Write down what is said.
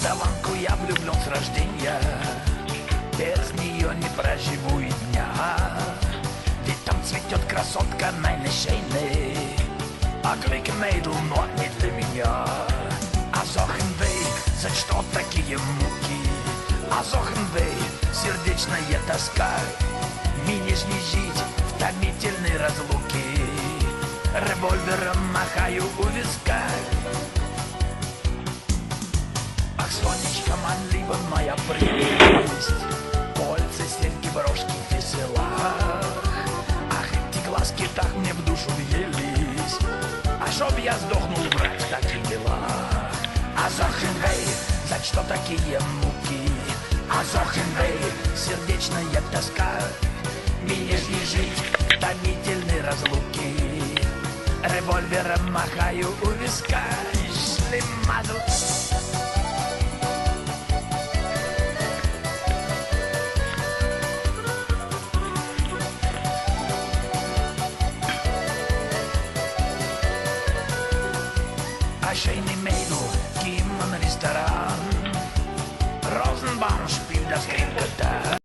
молдаванку я влюблен с рождения, без нее не проживу и дня. Ведь там цветет красотка найнешейный, а клик мейдл, но не для меня. А Зохенвей, за что такие муки? А Зохенвей, сердечная тоска, мне ж не жить в томительной разлуке. Револьвером махаю у виска. Ах, Сонечка, манлива моя прелесть, кольца, серьги, брошки в веселах. Ах, эти глазки так мне в душу въелись, а чтоб я сдохнул в таких делах. А Зохенвей, за что такие муки? А Зохенвей, сердечная тоска, мне ж не жить в томительной разлуке. Револьвером махаю у виска. Шлемазл. Ошейник